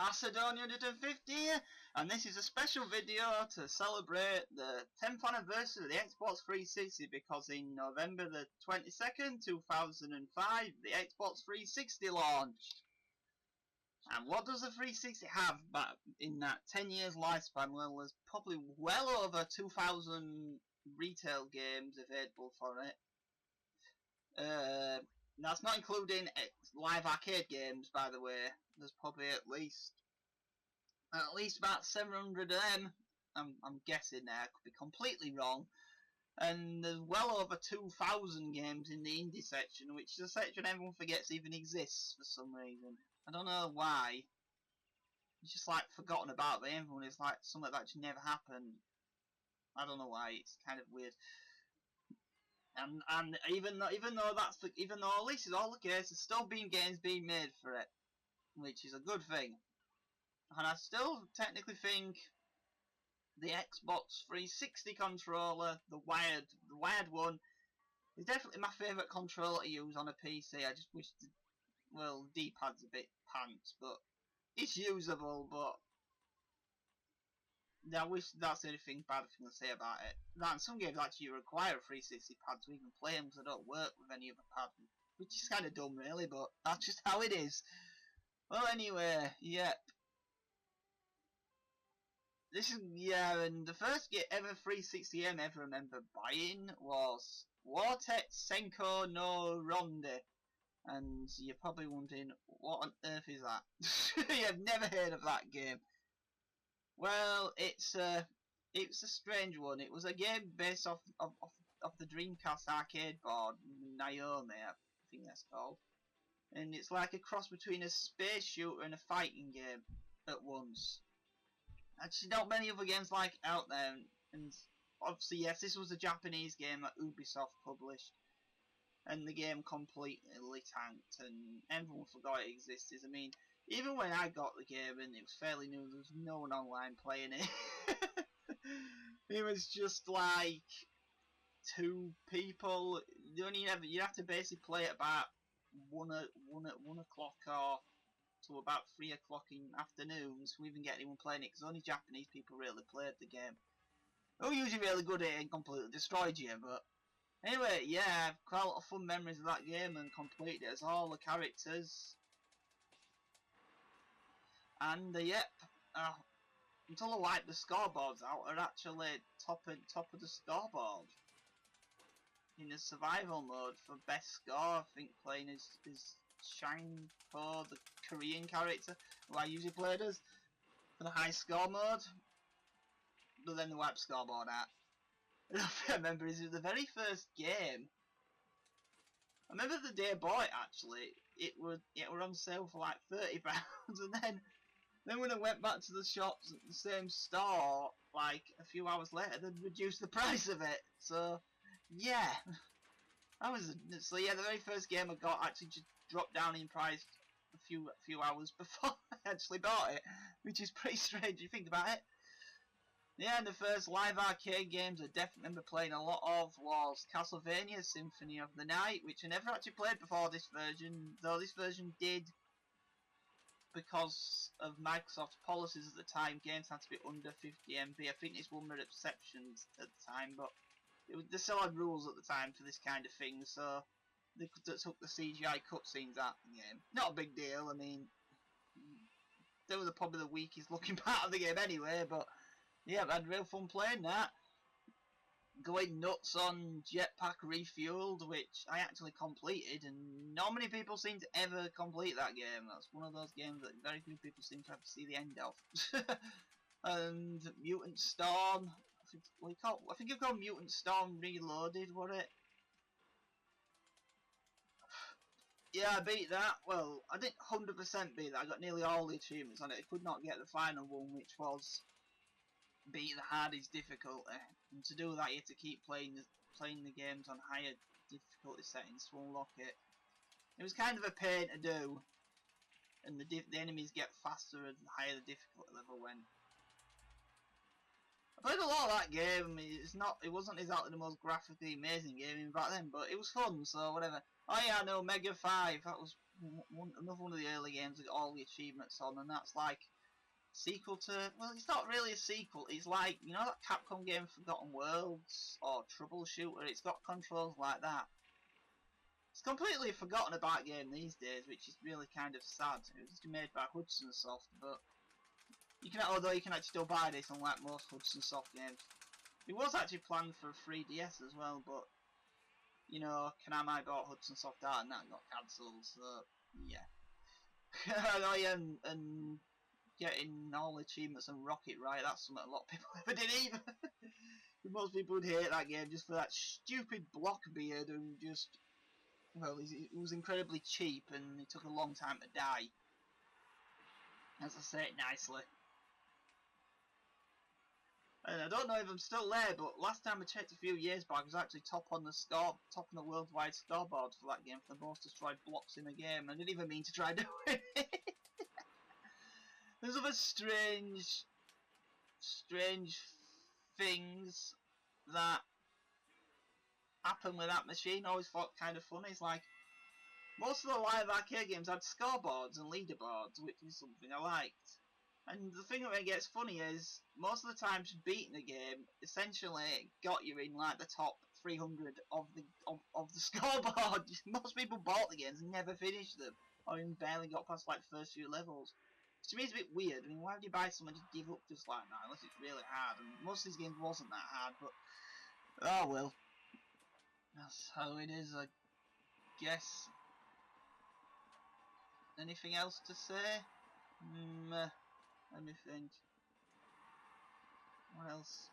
Macedonia 150, and this is a special video to celebrate the 10th anniversary of the Xbox 360, because in November the 22nd, 2005, the Xbox 360 launched. And what does the 360 have back in that 10 years lifespan? Well, there's probably well over 2,000 retail games available for it. That's not including live arcade games, by the way. There's probably at least about 700 of them. I'm guessing there. I could be completely wrong. And there's well over 2,000 games in the indie section, which is a section everyone forgets even exists for some reason. I don't know why. It's just like forgotten about by everyone. It's like something that just never happened. I don't know why. It's kind of weird. And even though at least it's all the case, there's still been games being made for it, which is a good thing. And I still technically think the Xbox 360 controller, the wired one, is definitely my favourite controller to use on a PC. I just wish the D-pad's a bit pants, but it's usable. But I wish that's the only bad thing to say about it. That, some games actually require a 360 pad to even play them, because they don't work with any other pad, which is kind of dumb really, but that's just how it is. Well, anyway, yep. And the first ever 360 game I ever remember buying was Wartech Senko no Ronde. And you're probably wondering, what on earth is that? You've never heard of that game. Well, it's a strange one. It was a game based off the Dreamcast arcade board, Naomi, I think that's called. And it's like a cross between a space shooter and a fighting game at once. Actually, not many other games like out there. And obviously, yes, this was a Japanese game that Ubisoft published. And the game completely tanked, and everyone forgot it existed. I mean, even when I got the game and it was fairly new, there was no one online playing it. It was just like 2 people. You have to basically play at about 1 o'clock or to about 3 o'clock in afternoons to even get anyone playing it, because only Japanese people really played the game. They were usually really good at it and completely destroyed you, but anyway, yeah, I've quite a lot of fun memories of that game and completed it as all the characters. And yep, until I wiped the scoreboards out, are actually top of the scoreboard in the survival mode for best score. I think playing is Shine Po, the Korean character who I usually played as, for the high score mode. But then the wipe scoreboard out. I remember is the very first game. I remember the day I bought it actually. It were on sale for like £30, and then when I went back to the shops at the same store, like a few hours later, they'd reduced the price of it. So yeah, the very first game I got actually just dropped down in price a few hours before I actually bought it, which is pretty strange if you think about it. Yeah, and the first live arcade games I definitely remember playing a lot of was Castlevania Symphony of the Night, which I never actually played before this version, though this version did, because of Microsoft's policies at the time, games had to be under 50 MB. I think it's one of the exceptions at the time, but they still had rules at the time for this kind of thing, so they took the CGI cutscenes out of the game. Not a big deal, I mean, they were probably the weakest looking part of the game anyway, but yeah, I had real fun playing that. Going nuts on Jetpack Refueled, which I actually completed, and not many people seem to ever complete that game. That's one of those games that very few people seem to have to see the end of. And Mutant Storm, I think it called Mutant Storm Reloaded, was it? Yeah, I beat that. Well, I didn't 100% beat that. I got nearly all the achievements on it. I could not get the final one, which was beat the hardest difficulty, and to do that you have to keep playing the games on higher difficulty settings to unlock it. It was kind of a pain to do, and the enemies get faster and higher the difficulty level went. I played a lot of that game. I mean, it wasn't exactly the most graphically amazing game back then, but it was fun, so whatever. Oh yeah, no, Mega 5, that was another one of the early games that got all the achievements on, and that's like sequel to, well, it's not really a sequel, it's like, you know that Capcom game Forgotten Worlds or Troubleshooter, it's got controls like that. It's completely forgotten about game these days, which is really kind of sad. It was made by Hudson Soft, but you can, although you can actually still buy this, unlike most Hudson Soft games. It was actually planned for 3DS as well, but you know, Konami bought Hudson Soft out and that got cancelled, so yeah. Oh yeah, and getting all achievements and Rocket right, that's something a lot of people never did either. Most people would hate that game just for that stupid Blockbeard who just, well, it was incredibly cheap and it took a long time to die. As I say it nicely. And I don't know if I'm still there, but last time I checked a few years back, I was actually top on the worldwide scoreboard for that game for the most destroyed blocks in a game. I didn't even mean to try doing it. There's other strange things that happen with that machine. I always thought kind of funny. It's like most of the live arcade games had scoreboards and leaderboards, which is something I liked. And the thing that gets funny is most of the times beating the game essentially got you in like the top 300 of the scoreboard. Most people bought the games and never finished them, or even barely got past like the first few levels. Which to me is a bit weird. I mean, why would you buy someone just give up just like that unless it's really hard? And most of these games wasn't that hard, but oh well. That's how it is, I guess. Anything else to say? Let me think. What else?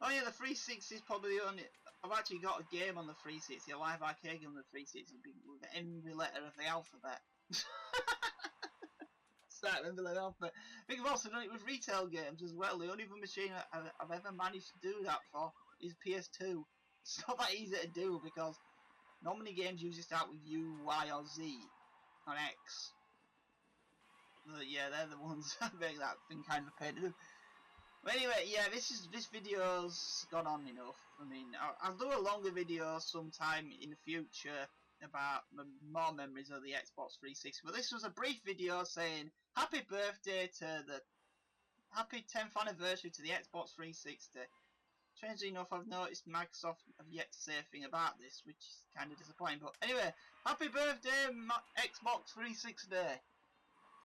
Oh yeah, the 360 is probably the only. I've actually got a game on the 360, a live arcade game on the 360 with every letter of the alphabet. Start with the letter alphabet. I think I've also done it with retail games as well. The only other machine I've ever managed to do that for is PS2. It's not that easy to do because normally games usually start with U, Y, or Z, on X. But yeah, they're the ones that make that thing kind of a pain to do. But anyway, yeah, this video's gone on enough. I mean, I'll do a longer video sometime in the future about more memories of the Xbox 360. But this was a brief video saying happy birthday to the happy 10th anniversary to the Xbox 360. Strangely enough, I've noticed Microsoft have yet to say a thing about this, which is kind of disappointing. But anyway, happy birthday, Xbox 360.